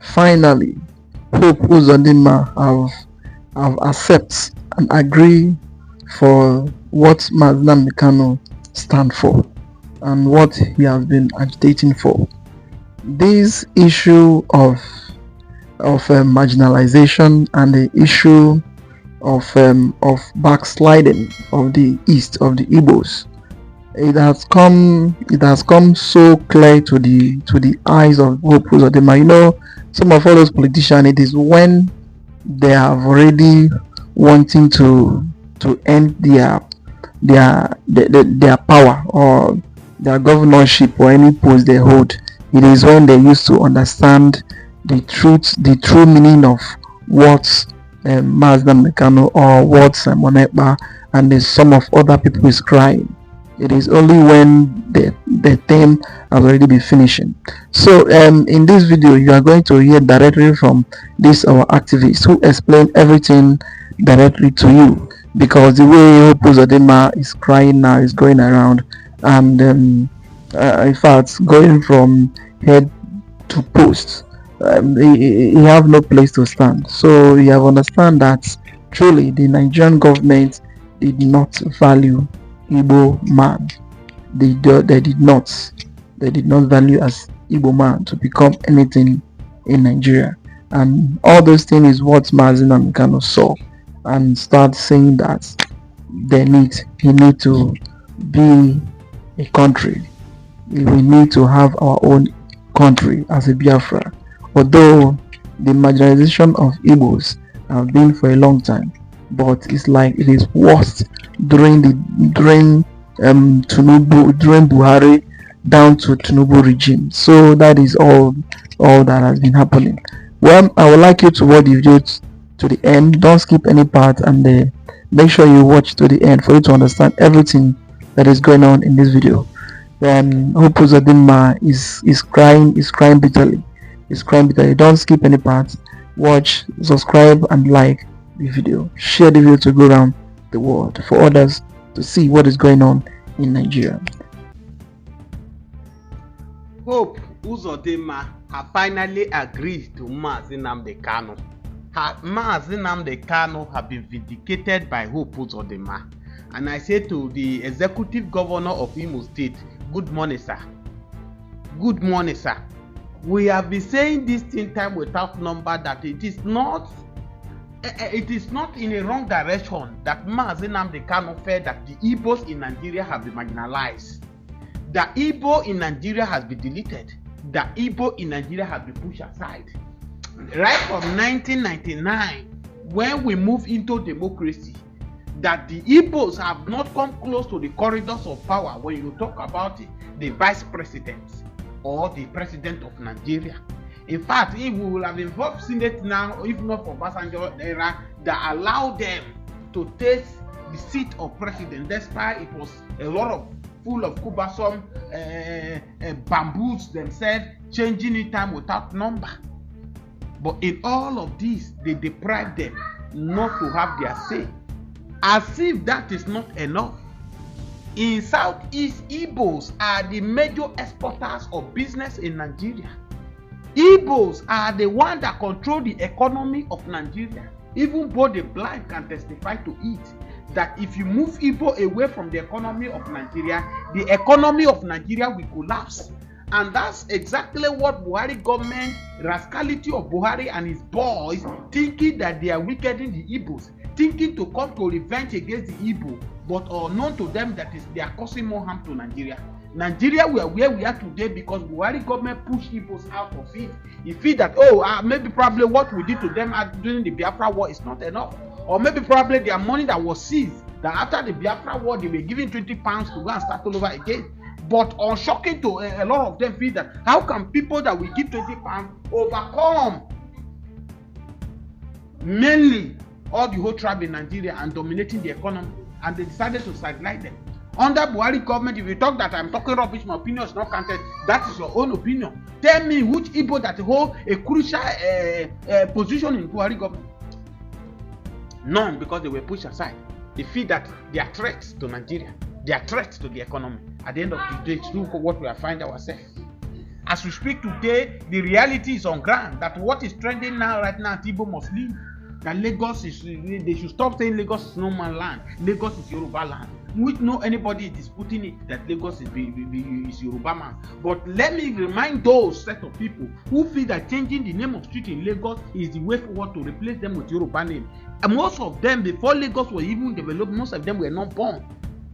Finally, Hope Uzodima have accept and agree for what Nnamdi Kanu stand for and what he has been agitating for. This issue of marginalization and the issue of backsliding of the East, of the Igbos, it has come so clear to the eyes of Hope Uzodima. You know, some of all those politicians, it is when they have already wanting to end their power or their governorship or any post they hold. It is when they used to understand the true meaning of what Nnamdi Kanu or what Monekpa and some of other people is crying. It is only when the term has already been finishing. So in this video, you are going to hear directly from this our activist who explain everything directly to you, because the way Uzodima is crying now is going around, and in fact going from head to post. He have no place to stand. So you have understand that truly the Nigerian government did not value Igbo man. They did not value as Igbo man to become anything in Nigeria. And all those things is what Nnamdi Kanu saw and start saying that he need to be a country. We need to have our own country as a Biafra. Although the marginalization of Igbos have been for a long time, but it's like it is worse during Buhari down to Tinubu regime. So that is all that has been happening. Well, I would like you to watch the video to the end. Don't skip any part, and make sure you watch to the end for you to understand everything that is going on in this video. Hope Uzodima is crying bitterly. Don't skip any parts. Watch, subscribe, and like the video. Share the video to go around the world for others to see what is going on in Nigeria. Hope Uzodima have finally agreed to Nnamdi Kanu. Nnamdi Kanu have been vindicated by Hope Uzodima. And I say to the executive governor of Imo State, good morning, sir. Good morning, sir. We have been saying this thing time without number that it is not in a wrong direction that Nnamdi Kanu felt that the Igbos in Nigeria have been marginalized. The Igbo in Nigeria has been deleted. The Igbo in Nigeria has been pushed aside. Right from 1999, when we move into democracy, that the Igbos have not come close to the corridors of power when you talk about the vice president or the president of Nigeria. In fact, if we will have involved Senate now, if not for Obasanjo era, that allowed them to take the seat of president, despite it was a lot of full of cumbersome bamboos themselves, changing in time without number. But in all of this, they deprive them not to have their say. As if that is not enough. In Southeast, Igbos are the major exporters of business in Nigeria. Igbos are the ones that control the economy of Nigeria. Even both the blind can testify to it. That if you move Igbo away from the economy of Nigeria, the economy of Nigeria will collapse. And that's exactly what Buhari government, rascality of Buhari and his boys, thinking that they are weakening the Igbos, thinking to come to revenge against the Igbo, but unknown to them that is they are causing more harm to Nigeria. Nigeria, we are where we are today because Buhari government pushed Igbos out of it. He feel that maybe probably what we did to them during the Biafra war is not enough, or maybe probably their money that was seized, that after the Biafra war they were given 20 pounds to go and start all over again. But shocking to a lot of them feel that how can people that we give 20 pounds overcome mainly all the whole tribe in Nigeria and dominating the economy, and they decided to sideline them. Under Buhari government, if you talk that I'm talking rubbish, my opinion is not counted, that is your own opinion. Tell me which Igbo that hold a crucial position in Buhari government. None, because they were pushed aside. They feel that they are threats to Nigeria. They are threats to the economy. At the end of the day, it's true for what we are finding ourselves. As we speak today, the reality is on ground that what is trending now, right now, Igbo must leave. That Lagos is, they should stop saying Lagos is no man's land. Lagos is Yoruba land. Which no anybody is disputing it that Lagos is Yoruba man. But let me remind those set of people who feel that changing the name of street in Lagos is the way forward to replace them with Yoruba name. And most of them, before Lagos was even developed, most of them were not born.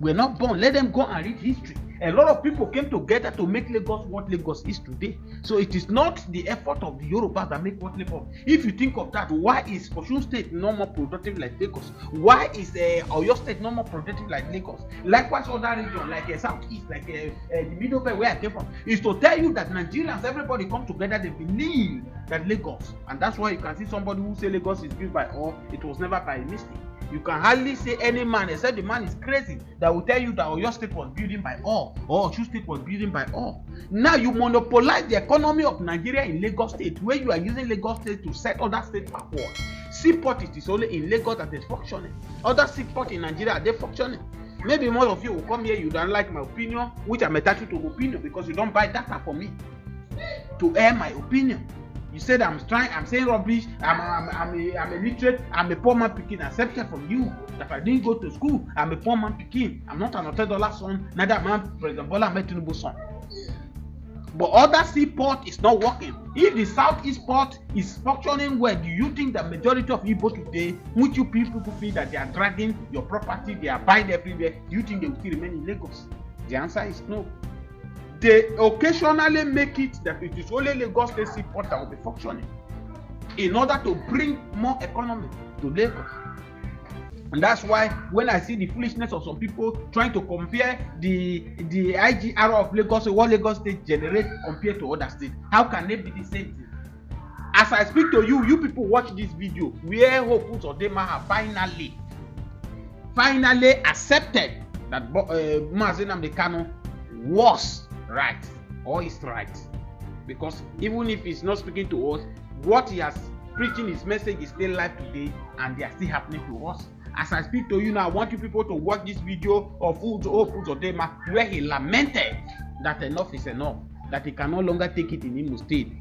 Let them go and read history. A lot of people came together to make Lagos what Lagos is today. So it is not the effort of the Yorubas that make what Lagos. If you think of that, why is Okoson State no more productive like Lagos? Why is Oyo State no more productive like Lagos? Likewise, other regions like Southeast, like the Middle Belt where I came from, is to tell you that Nigerians, everybody come together, they believe that Lagos, and that's why you can see somebody who say Lagos is built by all. It was never by mistake. You can hardly say any man, except the man is crazy, that will tell you that Oyo State was building by all, or Osun State was building by all. Now you monopolize the economy of Nigeria in Lagos State, where you are using Lagos State to set other states backward. Seaport, it is only in Lagos that is functioning. Other seaport in Nigeria, are they functioning? Maybe most of you will come here, you don't like my opinion, which I'm entitled to opinion because you don't buy data for me to air my opinion. You said I'm saying rubbish, I'm illiterate, I'm a poor man picking, accepted from you. That I didn't go to school, I'm a poor man picking. I'm not an $100 son, neither am I President Bola Ahmed Tinubu's son. But other seaport is not working. If the southeast port is functioning well, do you think the majority of Igbo today, which you people feel that they are dragging your property, they are buying everywhere, do you think they will still remain in Lagos? The answer is no. They occasionally make it that it is only Lagos State seaport that will be functioning in order to bring more economy to Lagos. And that's why when I see the foolishness of some people trying to compare the IGR of Lagos, what Lagos State generates compared to other states, how can they be the same thing? As I speak to you, you people watch this video where Uzodima have finally accepted that Nnamdi Kanu was right or is right, because even if he's not speaking to us, what he has preaching, his message is still live today, and they are still happening to us. As I speak to you now, I want you people to watch this video of Uzodima where he lamented that enough is enough, that he can no longer take it in Imo State.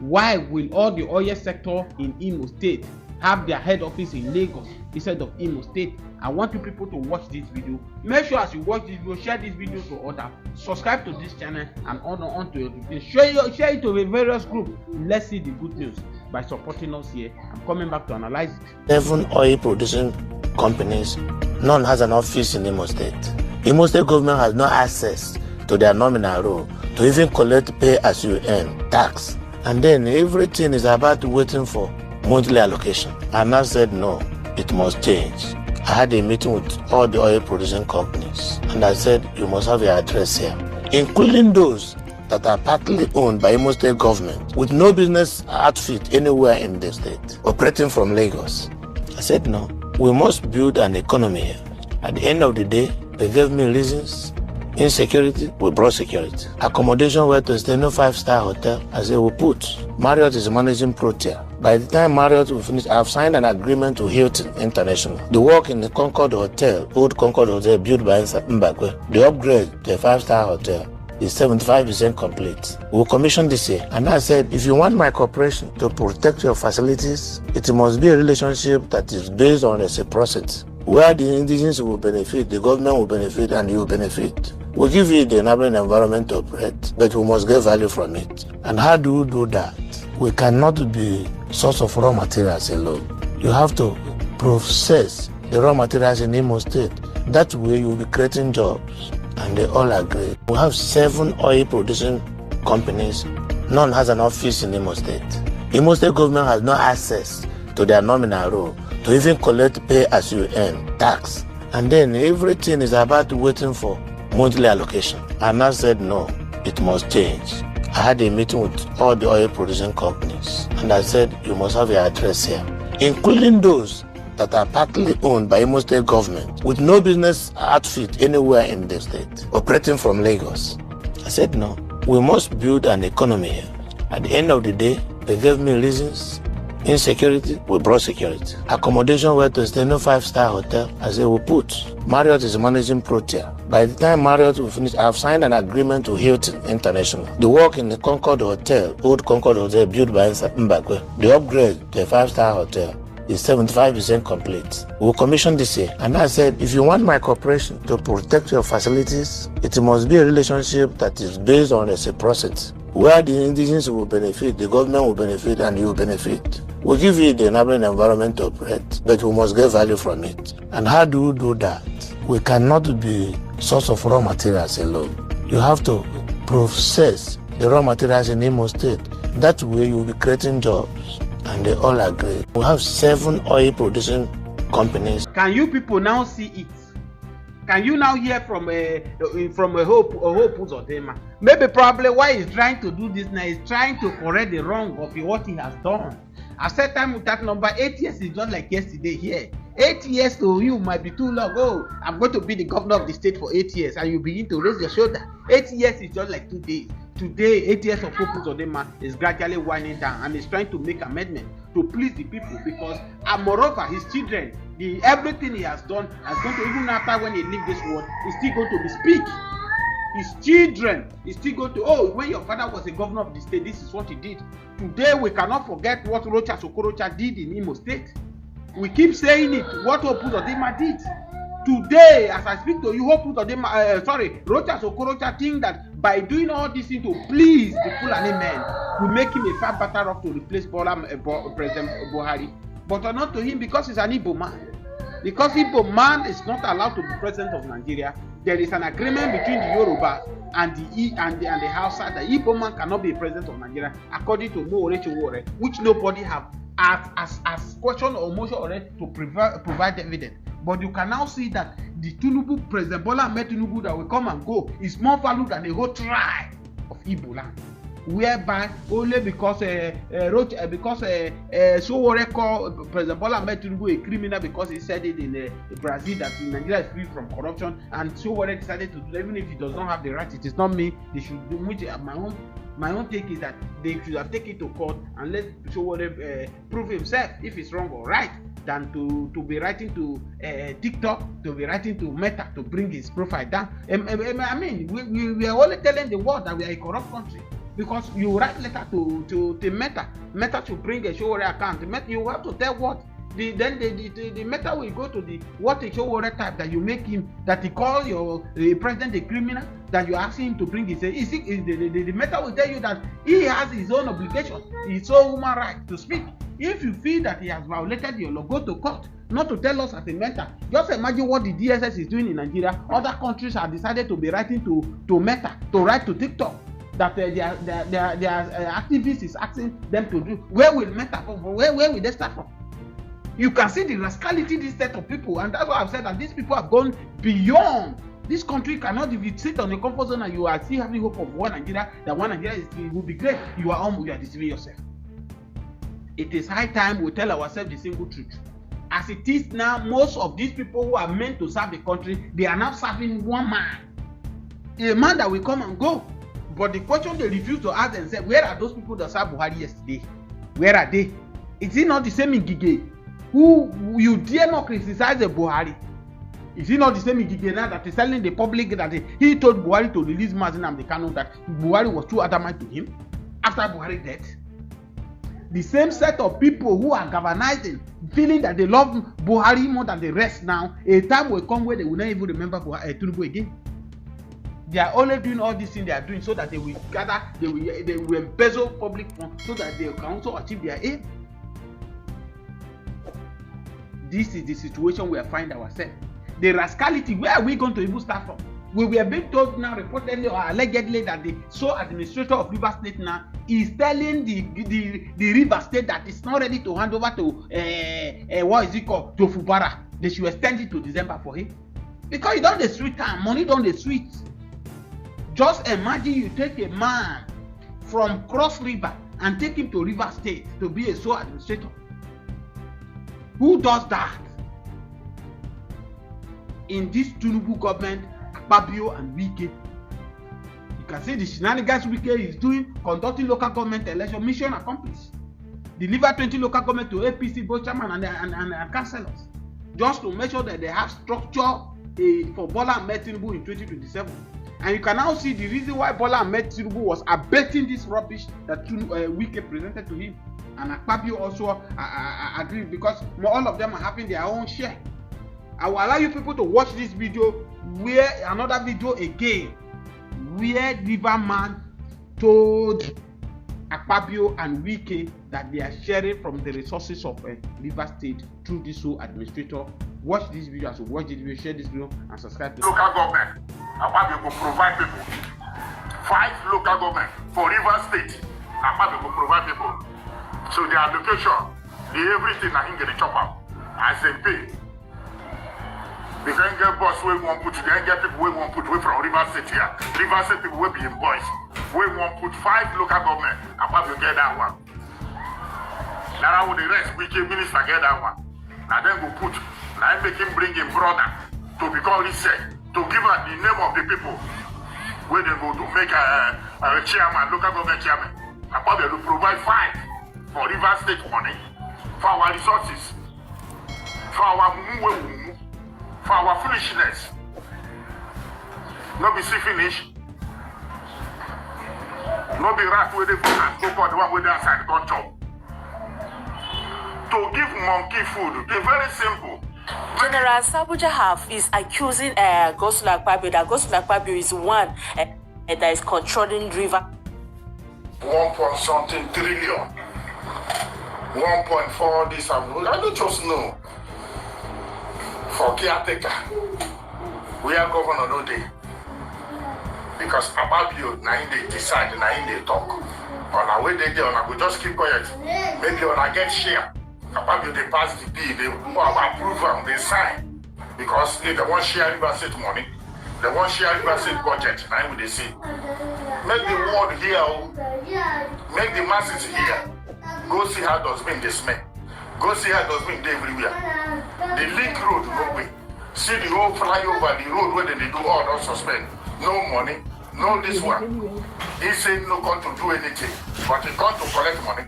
Why will all the oil sector in Imo State have their head office in Lagos instead of Imo State? I want you people to watch this video. Make sure as you watch this video, share this video to others. Subscribe to this channel and on to your video. Share it to a various group. Let's see the good news by supporting us here. I'm coming back to analyze it. 7 oil producing companies, none has an office in Imo State. Imo State government has no access to their nominal role to even collect pay as you earn tax. And then everything is about waiting for monthly allocation. And I said no, it must change. I had a meeting with all the oil producing companies, and I said you must have your address here, including those that are partly owned by Imo State government with no business outfit anywhere in the state, operating from Lagos. I said no, we must build an economy here. At the end of the day, they gave me reasons. Insecurity, we brought security. Accommodation where to stay, no 5-star hotel. I said we put. Marriott is managing Protea. By the time Marriott will finish, I've signed an agreement to Hilton International. The work in the Concord Hotel, old Concord Hotel built by Mbakwe, the upgrade to a 5-star hotel is 75% complete. We'll commission this year. And I said, if you want my cooperation to protect your facilities, it must be a relationship that is based on reciprocity, where the indigenous will benefit, the government will benefit, and you will benefit. We'll give you the enabling environment to operate, but we must get value from it. And how do we do that? We cannot be source of raw materials alone. You have to process the raw materials in Imo State. That way you will be creating jobs. And they all agree. We have 7 oil producing companies. None has an office in Imo State. Imo State government has no access to their nominal role to even collect pay as you earn tax. And then everything is about waiting for monthly allocation. And I said no, it must change. I had a meeting with all the oil producing companies, and I said you must have your address here, including those that are partly owned by Imo State government with no business outfit anywhere in the state, operating from Lagos. I said no, we must build an economy here. At the end of the day, they gave me reasons. Insecurity, we brought security. Accommodation, where to stay, no 5-star hotel. I said, we put. Marriott is managing Protea. By the time Marriott will finish, I've signed an agreement with Hilton International. The work in the Concord Hotel, old Concord Hotel built by Mbakwe, the upgrade to a 5-star hotel is 75% complete. We'll commission this year. And I said, if you want my cooperation to protect your facilities, it must be a relationship that is based on reciprocity, where the indigenous will benefit, the government will benefit, and you will benefit. We'll give you the enabling environment to operate, but we must get value from it. And how do we do that? We cannot be source of raw materials alone. You have to process the raw materials in Imo State. That way you will be creating jobs. And they all agree. We have 7 oil producing companies. Can you people now see it? Can you now hear from a Hope Uzodima? Maybe probably why he's trying to do this now is trying to correct the wrong of what he has done. I said time with that number, 8 years is just like yesterday here. 8 years to you might be too long. Oh, I'm going to be the governor of the state for 8 years, and you begin to raise your shoulder. 8 years is just like 2 days. Today, 8 years of Hope Uzodima is gradually winding down, and is trying to make amendment to please the people, because and moreover, his children, everything he has done, is going to, even after when he leaves this world, is still going to be speak. His children is still going to, oh, when your father was a governor of the state, this is what he did. Today, we cannot forget what Rocha Sokorocha did in Imo State. We keep saying it, what Hope Uzodima did. Today, as I speak to you, Hope Uzodima, Rocha Sokorocha think that by doing all this thing to please the Fulani men, will make him a far better off to replace President Buhari. But not to him, because he's an Igbo man. Because Igbo man is not allowed to be president of Nigeria, there is an agreement between the Yoruba and the Hausa that Igbo man cannot be president of Nigeria, according to Mo Orechewore, which nobody have as question or motion already to provide evidence. But you can now see that the Tinubu, President Bola Ahmed Tinubu, that will come and go is more valued than the whole tribe of Igbo land. Whereby only because Sowore called President Bola Ahmed Tinubu a criminal because he said it in Brazil that Nigeria is free from corruption, and Sowore decided to do, even if he does not have the right, it is not me. They should do, which my own take is that they should have taken it to court and let Sowore prove himself if it's wrong or right, than to be writing to TikTok, to be writing to Meta to bring his profile down. I mean, we are only telling the world that we are a corrupt country. Because you write letter to Meta to bring a Sowore account. You have to tell what the Meta will go to the what a Sowore type that you make him, that he calls your president a criminal, that you ask him to bring his. The Meta will tell you that he has his own obligation, his own human right to speak. If you feel that he has violated your law, go to court. Not to tell us as a Meta. Just imagine what the DSS is doing in Nigeria. Other countries have decided to be writing to Meta, to write to TikTok, that their activists is asking them to do. Where will Meta from? Where will they start from? You can see the rascality this set of people, and that's why I've said that these people have gone beyond. This country cannot, if you sit on the comfort zone and you are still having hope of one Nigeria, that one Nigeria will be great, you are deceiving yourself. It is high time we tell ourselves the single truth. As it is now, most of these people who are meant to serve the country, they are now serving one man, a man that will come and go. But the question they refuse to ask themselves, where are those people that served Buhari yesterday? Where are they? Is it not the same Ngige who you dare not criticize the Buhari? Is it not the same Ngige now that is telling the public that he told Buhari to release Nnamdi Kanu, that Buhari was too adamant to him after Buhari's death? The same set of people who are galvanizing, feeling that they love Buhari more than the rest now, a time will come where they will not even remember Tinubu again. They are only doing all these things they are doing so that they will gather, they will embezzle public funds so that they can also achieve their aim. This is the situation we are finding ourselves. The rascality, where are we going to even start from? We were being told now, reportedly or allegedly, that the sole administrator of River State now is telling the River State that it's not ready to hand over to to Fubara. They should extend it to December for him. Because you don't the sweet time, money don't the sweet. Just imagine you take a man from Cross River and take him to River State to be a sole administrator. Who does that? In this Tinubu government, Akpabio and Wike. You can see the shenanigans Wike is doing, conducting local government election, mission accomplished. deliver 20 local government to APC, both chairman and councillors, just to make sure that they have structure for Bola Ahmed Tinubu in 2027. And you can now see the reason why Bola Ahmed Tinubu was abating this rubbish that Wike presented to him. And Akpabio also agreed, because all of them are having their own share. I will allow you people to watch this video, where another video again, where Riverman told Akpabio and Wike that they are sharing from the resources of River State through this whole administrator. Watch this video, as you watch this video, share this video, and subscribe to local government. Akpabio will provide people 5 local government for River State. Akpabio will provide people. So the allocation, the everything I can get the chop out as they pay. We can get boss we won't put, we can get people we won't put away from River State here. River State people will be in boys. We won't put 5 local government. Akpabio get that one. Now with the rest, we can minister get that one. And then we put, now make him bring him brother to become reset, to give us the name of the people where they go to make a chairman, local government chairman. Akpabio will provide 5 for River State money, for our resources, for our for our foolishness. No be see finish. No be rat with the food and go for the one with the outside gun chop. To give monkey food, it's very simple. General Sabuja Half is accusing Godswill Akpabio that Godswill Akpabio is one that is controlling River. 1.something trillion. 1.4 this and I don't just know. For caretaker, we are governor no day. Because Akpabio, now they decide, now they talk. On our way they do, on we just keep quiet. Maybe on I get share. Akpabio they pass the bill, they approve them, they sign. Because they want share River State money, they want share River State budget, now they see. Make the world here, make the masses here. Go see how dustbin they smell. Go see how dustbin they everywhere. The link road, no way. See the whole flyover, the road where they do all don't suspend. No money, no this one. He said no come to do anything, but he come to collect money.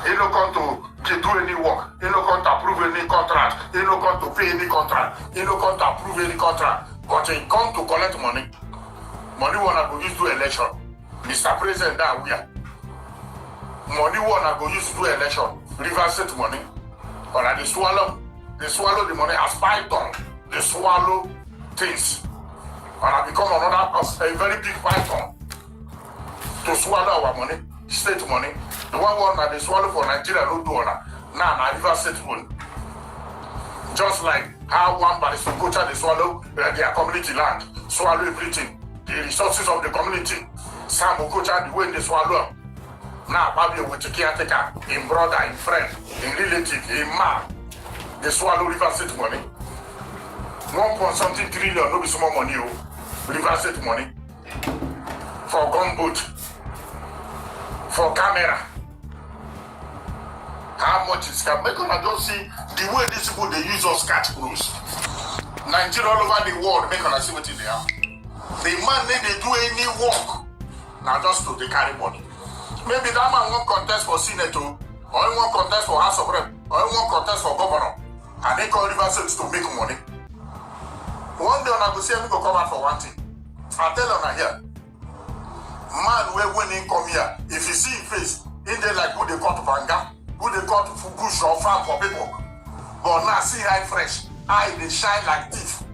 He no come to do any work. He no come to approve any contract. He no come to pay any contract. He no come to approve any contract. But he come to collect money. Money wanna go use to election. Mr. President, that we are. Money wanna go use to do election. River State money. But they swallow the money as python. They swallow things. And I become another a very big python to swallow our money, state money. The one that they swallow for Nigeria, no do now River State money. Just like how one by the Sokocha they swallow their community land, swallow everything, the resources of the community. Some Okocha the way they swallow. Now Akpabio with the caretaker, in brother, in friend, in relative, in man, they swallow River State money. 1.something trillion, no be small money, River State money. For gunboat, for camera. How much is can make I don't see the way these people they use us catch cruise. Nigeria all over the world, make us see what they are. The man they do any work. Now just to they carry money. Maybe that man won't contest for Senate, or he won't contest for House of Rep, or he won't contest for governor. And they call River State to make money. One day when I go see him go come out for one thing. I tell him here. Man when he come here, if you see his face, in there like who they call to Banga, who they call to bush or farm for people. But now see eye fresh, eye they shine like teeth.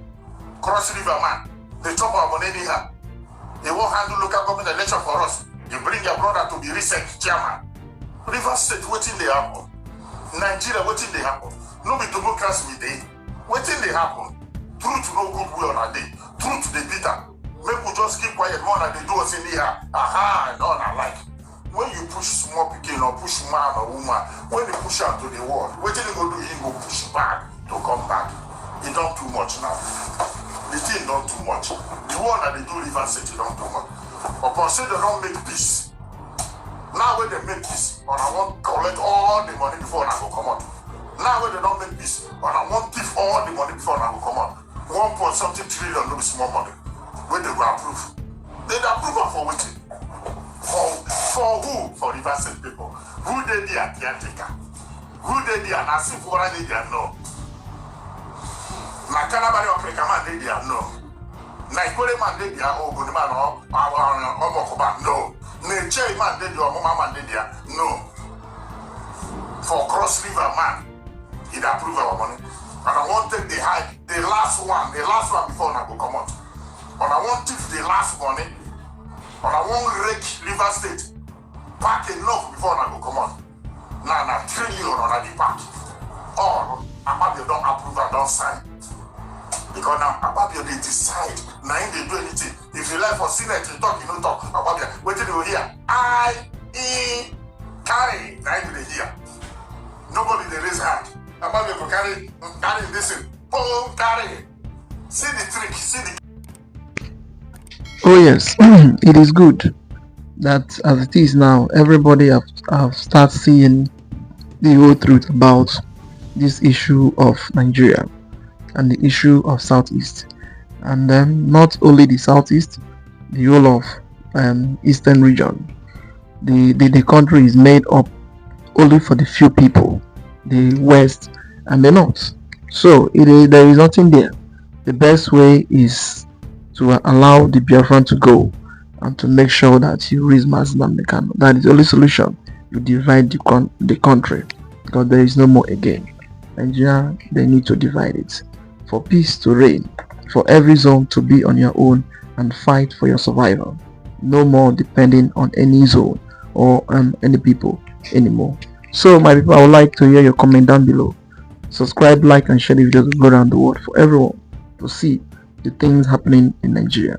Cross River man, they chop our money here. They won't handle local government election for us. You bring your brother to be recent chairman. River State, waiting they happen. Nigeria, waiting they happen. No be democracy with day. Waiting they happen. Truth no good way on a day. Truth they bitter. Make we just keep quiet more than they do us in here. Aha, no, not like. When you push small picking or push man or woman, when you push out to the world, waiting they go do he go push back to come back. It done too much now. The thing done too much. The one that they do River State done too much. Upon say they don't make peace. Now when they make peace, and I want to collect all the money before I go come out. Now when they don't make peace, and I want to give all the money before I go come out. 1.something trillion no be small money. When they go approve. They approve for waiting. For who? for River State people. Who they there caretaker? Who they there? Na si fura they there no. Na Calabari Africa man they there no. Na Ikole man they there Uzodima no. Omokoba no. Nigeria man they there Mama man they there no. For Cross River man, he'd approve our money. And I want to take the high, the last one before I go come out. And I want if the last money, and I want rake River State, pack enough before I go come out. Now, na trillion on the pack. Or, Ababio don't approve and don't sign. Because now, Ababio they decide, now they do anything. If you like for Senate, you talk, you don't talk. Ababio, wait till you hear. Carry, now they hear. Nobody they raise hand. Ababio go carry this in. Boom, carry. See the trick, see the. Oh yes, it is good that as it is now, everybody have started seeing the whole truth about this issue of Nigeria and the issue of Southeast, and then not only the Southeast, the whole of Eastern region. The country is made up only for the few people, the West and the North. So there is nothing there. The best way is to allow the Biafran to go and to make sure that you raise Nnamdi Kanu. That is the only solution. You divide the country, because there is no more again. Nigeria, they need to divide it for peace to reign, for every zone to be on your own and fight for your survival. No more depending on any zone or any people anymore. So my people, I would like to hear your comment down below. Subscribe, like and share the videos to go around the world for everyone to see the things happening in Nigeria.